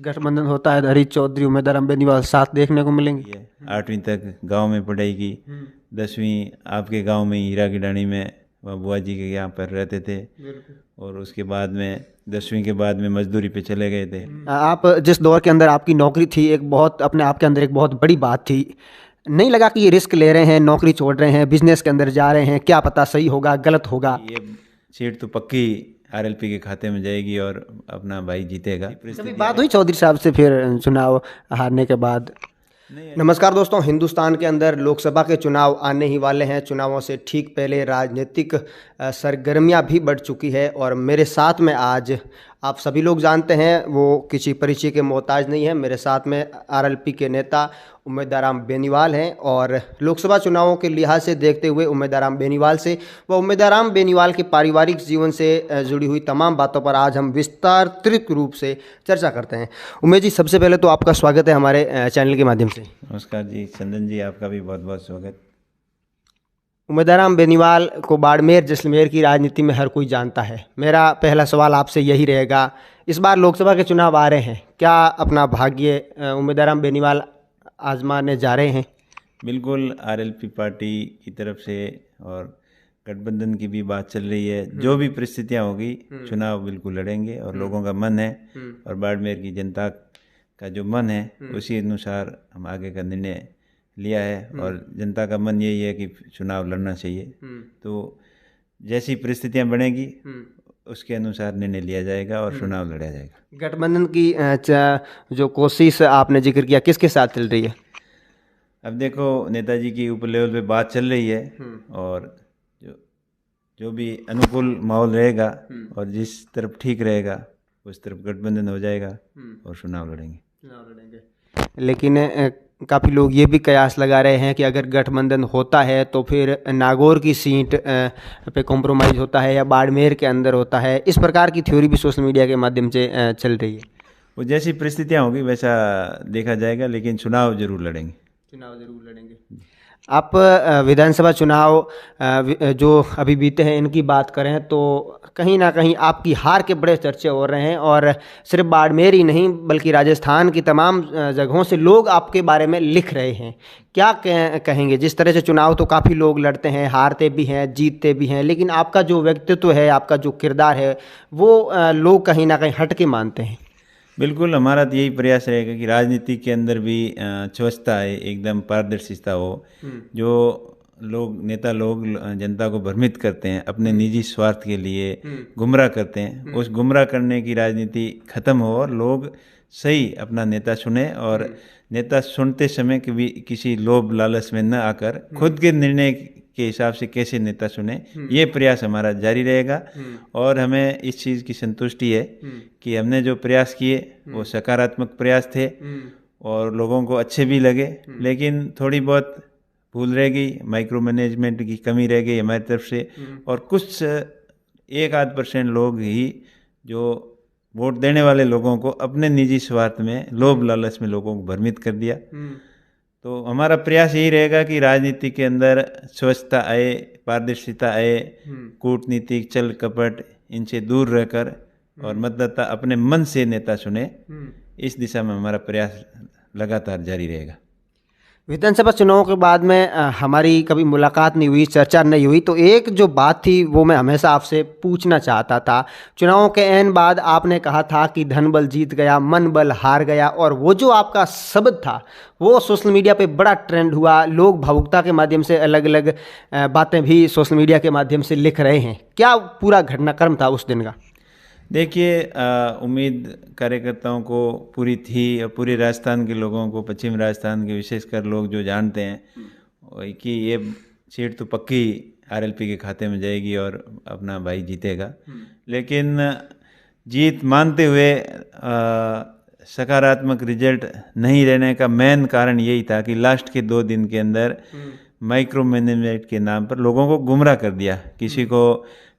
गठबंधन होता है तो हरीश चौधरी, उम्मीदवार बेनीवाल साथ देखने को मिलेंगे। 8वीं तक गांव में पढ़ाई की, 10वीं आपके गांव में हीरा गिडानी में बुआ जी के यहाँ पर रहते थे, और उसके बाद में 10वीं के बाद में मजदूरी पे चले गए थे। आप जिस दौर के अंदर आपकी नौकरी थी, एक बहुत अपने आप के अंदर एक बहुत बड़ी बात थी, नहीं लगा कि ये रिस्क ले रहे हैं, नौकरी छोड़ रहे हैं, बिजनेस के अंदर जा रहे हैं, क्या पता सही होगा गलत होगा? ये सीट तो पक्की आरएलपी के खाते में जाएगी और अपना भाई जीतेगा। कभी बात हुई चौधरी साहब से फिर चुनाव हारने के बाद? नमस्कार दोस्तों, हिंदुस्तान के अंदर लोकसभा के चुनाव आने ही वाले हैं। चुनावों से ठीक पहले राजनीतिक सरगर्मियां भी बढ़ चुकी है, और मेरे साथ में आज आप सभी लोग जानते हैं, वो किसी परिचय के मोहताज नहीं है। मेरे साथ में आरएलपी के नेता उम्मीदवार बेनीवाल हैं, और लोकसभा चुनावों के लिहाज से देखते हुए उम्मीदवार बेनीवाल से व उम्मीदवार बेनीवाल के पारिवारिक जीवन से जुड़ी हुई तमाम बातों पर आज हम विस्तारित रूप से चर्चा करते हैं। उमेश जी, सबसे पहले तो आपका स्वागत है हमारे चैनल के माध्यम से। नमस्कार जी चंदन जी, आपका भी बहुत बहुत स्वागत। उम्मीदवार बेनीवाल को बाड़मेर जैसलमेर की राजनीति में हर कोई जानता है। मेरा पहला सवाल आपसे यही रहेगा, इस बार लोकसभा के चुनाव आ रहे हैं, क्या अपना भाग्य उम्मीदवार बेनीवाल आजमाने जा रहे हैं? बिल्कुल, आरएलपी पार्टी की तरफ से और गठबंधन की भी बात चल रही है। जो भी परिस्थितियां होगी, चुनाव बिल्कुल लड़ेंगे, और लोगों का मन है और बाड़मेर की जनता का जो मन है उसी अनुसार हम आगे का निर्णय लिया है, और जनता का मन यही है कि चुनाव लड़ना चाहिए। तो जैसी परिस्थितियां बनेगी उसके अनुसार निर्णय लिया जाएगा और चुनाव लड़ा जाएगा। गठबंधन की जो कोशिश आपने जिक्र किया, किसके साथ चल रही है? अब देखो, नेताजी की ऊपर लेवल पे बात चल रही है, और जो भी अनुकूल माहौल रहेगा और जिस तरफ ठीक रहेगा उस तरफ गठबंधन हो जाएगा और चुनाव लड़ेंगे। लेकिन काफ़ी लोग ये भी कयास लगा रहे हैं कि अगर गठबंधन होता है तो फिर नागौर की सीट पे कॉम्प्रोमाइज़ होता है या बाड़मेर के अंदर होता है। इस प्रकार की थ्योरी भी सोशल मीडिया के माध्यम से चल रही है। वो जैसी परिस्थितियां होगी वैसा देखा जाएगा, लेकिन चुनाव जरूर लड़ेंगे। आप विधानसभा चुनाव जो अभी बीते हैं इनकी बात करें तो कहीं ना कहीं आपकी हार के बड़े चर्चे हो रहे हैं, और सिर्फ बाड़मेर ही नहीं बल्कि राजस्थान की तमाम जगहों से लोग आपके बारे में लिख रहे हैं। क्या कहेंगे? जिस तरह से चुनाव तो काफ़ी लोग लड़ते हैं, हारते भी हैं, जीतते भी हैं, लेकिन आपका जो व्यक्तित्व है, आपका जो किरदार है, वो लोग कहीं ना कहीं हट के मानते हैं। बिल्कुल, हमारा तो यही प्रयास रहेगा कि राजनीति के अंदर भी स्वच्छता है, एकदम पारदर्शिता हो। जो नेता लोग जनता को भ्रमित करते हैं, अपने निजी स्वार्थ के लिए गुमराह करते हैं, उस गुमराह करने की राजनीति खत्म हो और लोग सही अपना नेता चुने, और नेता चुनते समय कभी किसी लोभ लालच में न आकर खुद के निर्णय के हिसाब से कैसे नेता चुने, ये प्रयास हमारा जारी रहेगा। और हमें इस चीज़ की संतुष्टि है कि हमने जो प्रयास किए वो सकारात्मक प्रयास थे और लोगों को अच्छे भी लगे, लेकिन थोड़ी बहुत भूल रह गई, माइक्रो मैनेजमेंट की कमी रह गई हमारी तरफ से, और कुछ 1-8% लोग ही जो वोट देने वाले लोगों को अपने निजी स्वार्थ में, लोभ लालच में लोगों को भ्रमित कर दिया। तो हमारा प्रयास यही रहेगा कि राजनीति के अंदर स्वच्छता आए, पारदर्शिता आए, कूटनीतिक छल कपट इनसे दूर रहकर और मतदाता अपने मन से नेता चुने, इस दिशा में हमारा प्रयास लगातार जारी रहेगा। विधानसभा चुनाव के बाद में हमारी कभी मुलाकात नहीं हुई, चर्चा नहीं हुई, तो एक जो बात थी वो मैं हमेशा आपसे पूछना चाहता था। चुनावों के ऐन बाद आपने कहा था कि धन बल जीत गया, मन बल हार गया, और वो जो आपका शब्द था वो सोशल मीडिया पे बड़ा ट्रेंड हुआ। लोग भावुकता के माध्यम से अलग अलग बातें भी सोशल मीडिया के माध्यम से लिख रहे हैं। क्या पूरा घटनाक्रम था उस दिन का? देखिए, उम्मीद कार्यकर्ताओं को पूरी थी, और पूरे राजस्थान के लोगों को, पश्चिम राजस्थान के विशेषकर लोग जो जानते हैं कि ये सीट तो पक्की आरएलपी के खाते में जाएगी और अपना भाई जीतेगा। लेकिन जीत मानते हुए सकारात्मक रिजल्ट नहीं रहने का मेन कारण यही था कि लास्ट के 2 दिन के अंदर माइक्रो मैनेजमेंट के नाम पर लोगों को गुमराह कर दिया। किसी को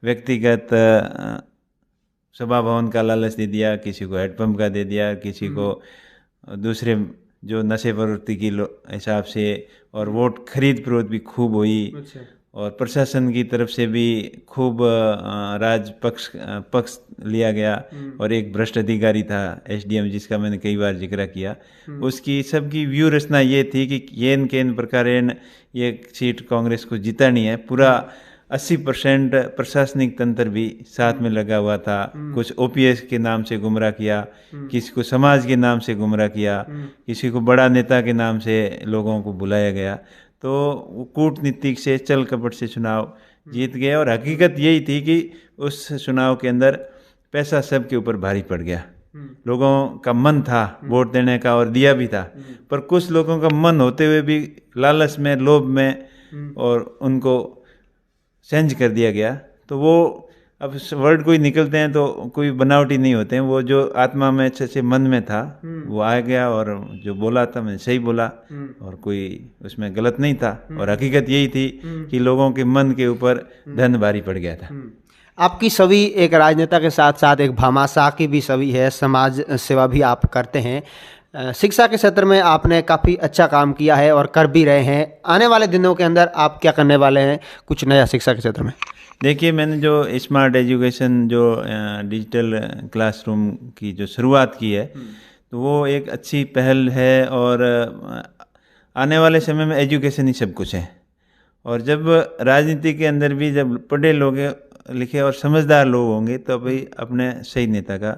व्यक्तिगत सभा भवन का लालच दे दिया, किसी को हेडपम्प का दे दिया, किसी को दूसरे जो नशे प्रवृत्ति की हिसाब से, और वोट खरीद फरोख्त भी खूब हुई। और प्रशासन की तरफ से भी खूब पक्ष लिया गया। और एक भ्रष्ट अधिकारी था एसडीएम, जिसका मैंने कई बार जिक्र किया, उसकी सबकी व्यू रचना ये थी कि येन केन प्रकार ये सीट कांग्रेस को जितानी है। पूरा 80% प्रशासनिक तंत्र भी साथ में लगा हुआ था। कुछ ओपीएस के नाम से गुमराह किया, किसी को समाज के नाम से गुमराह किया, किसी को बड़ा नेता के नाम से लोगों को बुलाया गया। तो कूटनीतिक से, चल कपट से चुनाव जीत गए। और हकीकत यही थी कि उस चुनाव के अंदर पैसा सबके ऊपर भारी पड़ गया। लोगों का मन था वोट देने का और दिया भी था, पर कुछ लोगों का मन होते हुए भी लालच में, लोभ में और उनको चेंज कर दिया गया। तो वो अब वर्ड कोई निकलते हैं तो कोई बनावटी नहीं होते हैं। वो जो आत्मा में, अच्छे मन में था, वो आ गया और जो बोला था मैंने सही बोला और कोई उसमें गलत नहीं था। और हकीकत यही थी कि लोगों के मन के ऊपर धन भारी पड़ गया था। आपकी छवि एक राजनेता के साथ साथ एक भामाशाह की भी छवि है, समाज सेवा भी आप करते हैं। शिक्षा के क्षेत्र में आपने काफ़ी अच्छा काम किया है और कर भी रहे हैं। आने वाले दिनों के अंदर आप क्या करने वाले हैं कुछ नया शिक्षा के क्षेत्र में? देखिए, मैंने जो स्मार्ट एजुकेशन, जो डिजिटल क्लासरूम की जो शुरुआत की है, तो वो एक अच्छी पहल है। और आने वाले समय में एजुकेशन ही सब कुछ है। और जब राजनीति के अंदर भी जब पढ़े लोग लिखे और समझदार लोग होंगे तो भाई अपने सही नेता का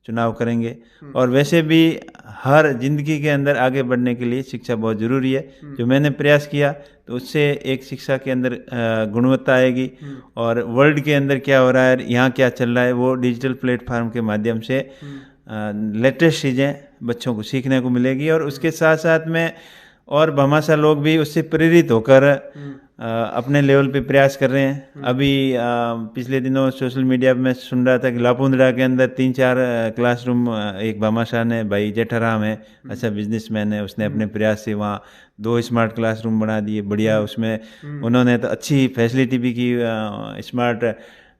चुनाव करेंगे। और वैसे भी हर जिंदगी के अंदर आगे बढ़ने के लिए शिक्षा बहुत ज़रूरी है। जो मैंने प्रयास किया तो उससे एक शिक्षा के अंदर गुणवत्ता आएगी। और वर्ल्ड के अंदर क्या हो रहा है, यहाँ क्या चल रहा है, वो डिजिटल प्लेटफार्म के माध्यम से लेटेस्ट चीज़ें बच्चों को सीखने को मिलेगी। और उसके साथ साथ में और भामाशाह लोग भी उससे प्रेरित होकर अपने लेवल पे प्रयास कर रहे हैं। अभी पिछले दिनों सोशल मीडिया पे मैं सुन रहा था कि लापुंद्रा के अंदर 3-4 क्लासरूम एक भामाशाह ने, भाई जेठाराम है, अच्छा बिजनेसमैन है, उसने अपने प्रयास से वहाँ 2 स्मार्ट क्लासरूम बना दिए। बढ़िया, उसमें उन्होंने तो अच्छी फैसिलिटी भी की, स्मार्ट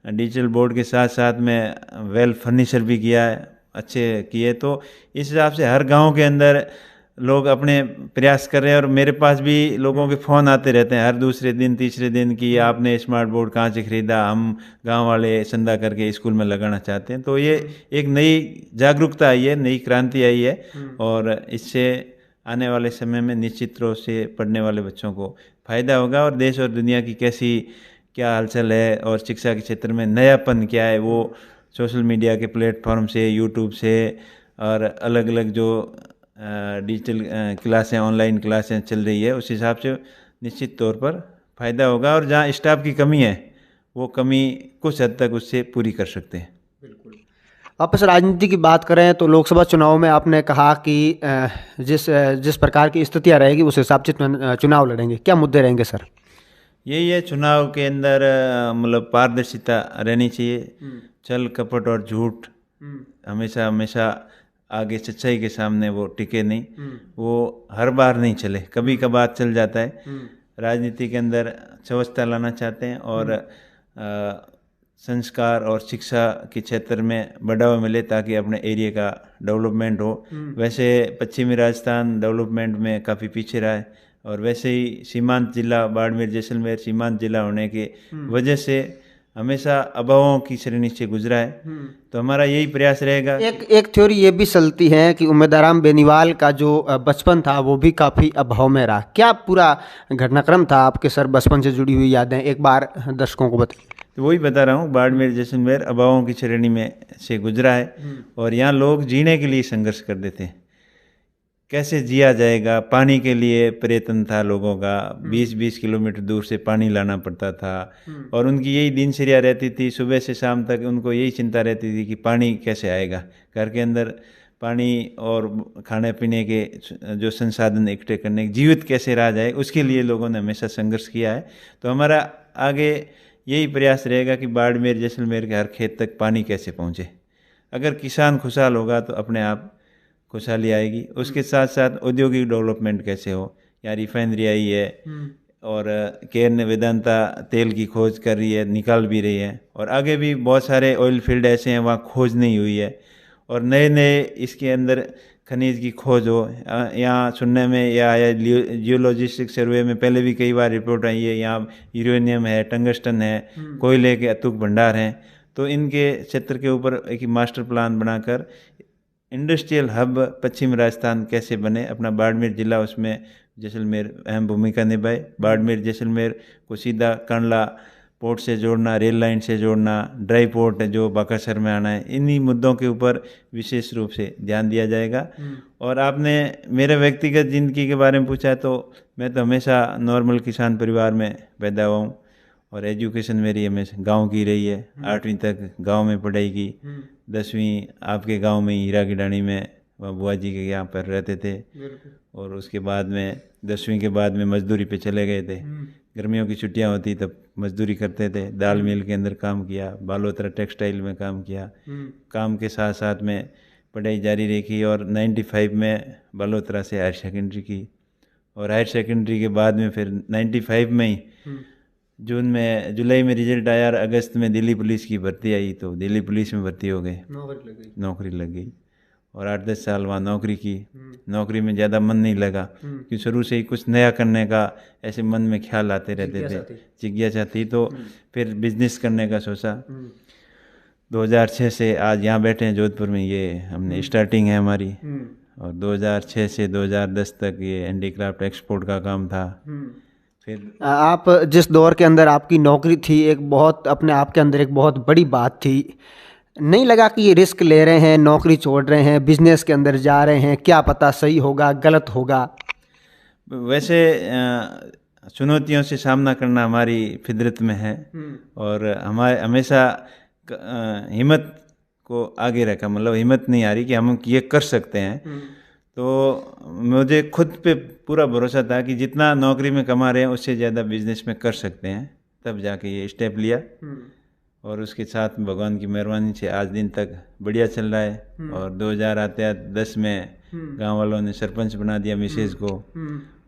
डिजिटल बोर्ड के साथ साथ में वेल फर्नीचर भी किया है, अच्छे किए। तो इस हिसाब से हर गाँव के अंदर लोग अपने प्रयास कर रहे हैं। और मेरे पास भी लोगों के फ़ोन आते रहते हैं हर दूसरे दिन, तीसरे दिन कि आपने स्मार्ट बोर्ड कहाँ से ख़रीदा, हम गांव वाले चंदा करके स्कूल में लगाना चाहते हैं। तो ये एक नई जागरूकता आई है, नई क्रांति आई है। और इससे आने वाले समय में निश्चित रूप से पढ़ने वाले बच्चों को फ़ायदा होगा। और देश और दुनिया की क्या हलचल है और शिक्षा के क्षेत्र में नयापन क्या है, वो सोशल मीडिया के प्लेटफॉर्म से, यूट्यूब से और अलग अलग जो डिजिटल क्लासें, ऑनलाइन क्लासें चल रही है, उस हिसाब से निश्चित तौर पर फ़ायदा होगा। और जहाँ स्टाफ की कमी है वो कमी कुछ हद तक उससे पूरी कर सकते हैं। बिल्कुल। वापस राजनीति की बात करें तो लोकसभा चुनाव में आपने कहा कि जिस प्रकार की स्थितियाँ रहेगी उस हिसाब से चुनाव लड़ेंगे। क्या मुद्दे रहेंगे सर? यही है, चुनाव के अंदर मतलब पारदर्शिता रहनी चाहिए। छल कपट और झूठ हमेशा आगे सच्चाई के सामने वो टिके नहीं, वो हर बार नहीं चले, कभी कभार चल जाता है। राजनीति के अंदर स्वच्छता लाना चाहते हैं और संस्कार और शिक्षा के क्षेत्र में बढ़ावा मिले ताकि अपने एरिया का डेवलपमेंट हो। वैसे पश्चिमी राजस्थान डेवलपमेंट में काफ़ी पीछे रहा है और वैसे ही सीमांत जिला बाड़मेर जैसलमेर सीमांत जिला होने के वजह से हमेशा अभावों की श्रेणी से गुजरा है। तो हमारा यही प्रयास रहेगा। एक थ्योरी ये भी चलती है कि उम्मेदाराम बेनीवाल का जो बचपन था वो भी काफ़ी अभाव में रहा। क्या पूरा घटनाक्रम था आपके सर, बचपन से जुड़ी हुई यादें एक बार दर्शकों को बताइए। तो वही बता रहा हूँ, बाड़मेर जैसलमेर अभावों की श्रेणी में से गुजरा है और यहाँ लोग जीने के लिए संघर्ष करते थे। कैसे जिया जाएगा, पानी के लिए प्रयत्न था लोगों का, 20-20 किलोमीटर दूर से पानी लाना पड़ता था और उनकी यही दिनचर्या रहती थी। सुबह से शाम तक उनको यही चिंता रहती थी कि पानी कैसे आएगा, घर के अंदर पानी और खाने पीने के जो संसाधन इकट्ठे करने, जीवित कैसे रहा जाए, उसके लिए लोगों ने हमेशा संघर्ष किया है। तो हमारा आगे यही प्रयास रहेगा कि बाड़मेर जैसलमेर के हर खेत तक पानी कैसे पहुँचे। अगर किसान खुशहाल होगा तो अपने आप खुशहाली आएगी। उसके साथ साथ औद्योगिक डेवलपमेंट कैसे हो, यहाँ रिफाइनरी आई है और केरन वेदांता तेल की खोज कर रही है, निकाल भी रही है और आगे भी बहुत सारे ऑयल फील्ड ऐसे हैं वहाँ खोज नहीं हुई है और नए नए इसके अंदर खनिज की खोज हो। यहाँ सुनने में या जियोलॉजिस्टिक सर्वे में पहले भी कई बार रिपोर्ट आई है, यहाँ यूरेनियम है, टंगस्टन है, कोयले के अतुक भंडार हैं। तो इनके क्षेत्र के ऊपर एक मास्टर प्लान बनाकर इंडस्ट्रियल हब पश्चिम राजस्थान कैसे बने, अपना बाड़मेर जिला उसमें जैसलमेर अहम भूमिका निभाए। बाड़मेर जैसलमेर को सीधा कंडला पोर्ट से जोड़ना, रेल लाइन से जोड़ना, ड्राई पोर्ट है जो बाकासर में आना है, इन्हीं मुद्दों के ऊपर विशेष रूप से ध्यान दिया जाएगा। और आपने मेरे व्यक्तिगत ज़िंदगी के बारे में पूछा, तो मैं तो हमेशा नॉर्मल किसान परिवार में पैदा हुआ हूँ और एजुकेशन मेरी हमेशा गांव की रही है। 8वीं तक गांव में पढ़ाई की, 10वीं आपके गांव में हीरा की डाणी में वहाँ बुआ जी के यहाँ पर रहते थे। और उसके बाद में 10वीं के बाद में मजदूरी पे चले गए थे। गर्मियों की छुट्टियां होती तब मजदूरी करते थे, दाल मिल के अंदर काम किया, बालोतरा टेक्सटाइल में काम किया। काम के साथ साथ में पढ़ाई जारी रखी और 95 में बालोतरा से हायर सेकेंडरी की। और हायर सेकेंडरी के बाद में फिर 95 में ही जुलाई में रिजल्ट आया और अगस्त में दिल्ली पुलिस की भर्ती आई, तो दिल्ली पुलिस में भर्ती हो गए, नौकरी लग गई और 8-10 साल वहाँ नौकरी की। नौकरी में ज़्यादा मन नहीं लगा क्योंकि शुरू से ही कुछ नया करने का ऐसे मन में ख्याल आते रहते थे, जिज्ञासा थी। तो फिर बिजनेस करने का सोचा। 2006 से आज यहाँ बैठे हैं जोधपुर में, ये हमने स्टार्टिंग है हमारी। और 2006 से 2010 तक ये हैंडीक्राफ्ट एक्सपोर्ट का काम था। फिर आप जिस दौर के अंदर आपकी नौकरी थी, एक बहुत अपने आप के अंदर एक बहुत बड़ी बात थी, नहीं लगा कि ये रिस्क ले रहे हैं, नौकरी छोड़ रहे हैं, बिजनेस के अंदर जा रहे हैं, क्या पता सही होगा गलत होगा? वैसे चुनौतियों से सामना करना हमारी फितरत में है और हमारे हमेशा हिम्मत को आगे रखा, मतलब हिम्मत नहीं आ रही कि हम ये कर सकते हैं। तो मुझे खुद पे पूरा भरोसा था कि जितना नौकरी में कमा रहे हैं उससे ज़्यादा बिजनेस में कर सकते हैं, तब जाके ये स्टेप लिया। और उसके साथ भगवान की मेहरबानी से आज दिन तक बढ़िया चल रहा है। और 2010 में गांव वालों ने सरपंच बना दिया मिसेज को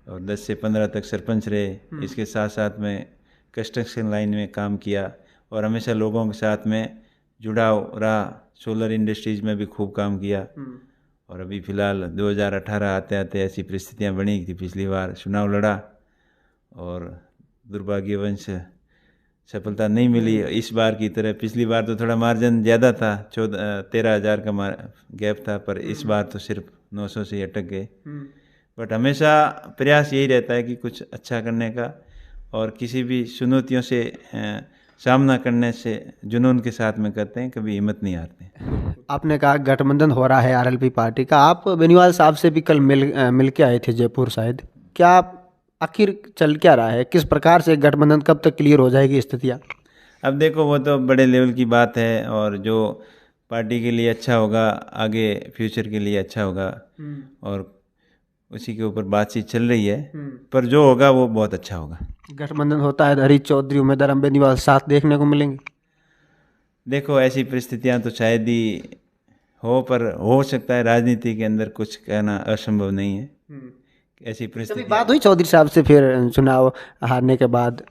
और 10 से 15 तक सरपंच रहे। इसके साथ साथ में कंस्ट्रक्शन लाइन में काम किया और हमेशा लोगों के साथ में जुड़ाव रहा। सोलर इंडस्ट्रीज में भी खूब काम किया। और अभी फ़िलहाल 2018 आते आते ऐसी परिस्थितियां बनी थी, पिछली बार चुनाव लड़ा और दुर्भाग्यवश सफलता नहीं मिली। इस बार की तरह पिछली बार तो थोड़ा मार्जिन ज़्यादा था, 13,000 का गैप था, पर इस बार तो सिर्फ 900 से अटक गए। बट हमेशा प्रयास यही रहता है कि कुछ अच्छा करने का और किसी भी चुनौतियों से सामना करने से जुनून के साथ में करते हैं, कभी हिम्मत नहीं हारते। आपने कहा गठबंधन हो रहा है आरएलपी पार्टी का, आप बेनीवाल साहब से भी कल मिल के आए थे जयपुर शायद, क्या आखिर चल क्या रहा है, किस प्रकार से गठबंधन कब तक क्लियर हो जाएगी स्थितियाँ? अब देखो वो तो बड़े लेवल की बात है और जो पार्टी के लिए अच्छा होगा, आगे फ्यूचर के लिए अच्छा होगा और उसी के ऊपर बातचीत चल रही है, पर जो होगा वो बहुत अच्छा होगा। गठबंधन होता है, हरीश चौधरी उम्मीदवार बेनीवाल साथ देखने को मिलेंगे। देखो ऐसी परिस्थितियां तो शायद ही हो, पर हो सकता है। राजनीति के अंदर कुछ कहना असंभव नहीं है। ऐसी परिस्थिति बात हुई चौधरी साहब से फिर चुनाव हारने के बाद?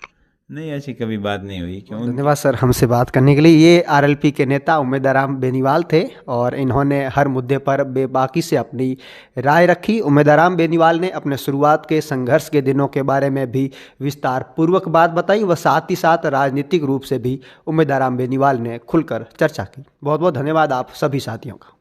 नहीं, ऐसी कभी बात नहीं हुई। क्यों? धन्यवाद सर हमसे बात करने के लिए। ये आरएलपी के नेता उम्मीदवार बेनीवाल थे और इन्होंने हर मुद्दे पर बेबाकी से अपनी राय रखी। उम्मीदवार बेनीवाल ने अपने शुरुआत के संघर्ष के दिनों के बारे में भी विस्तार पूर्वक बात बताई व साथ ही साथ राजनीतिक रूप से भी उम्मीदवार बेनीवाल ने खुलकर चर्चा की। बहुत बहुत धन्यवाद आप सभी साथियों का।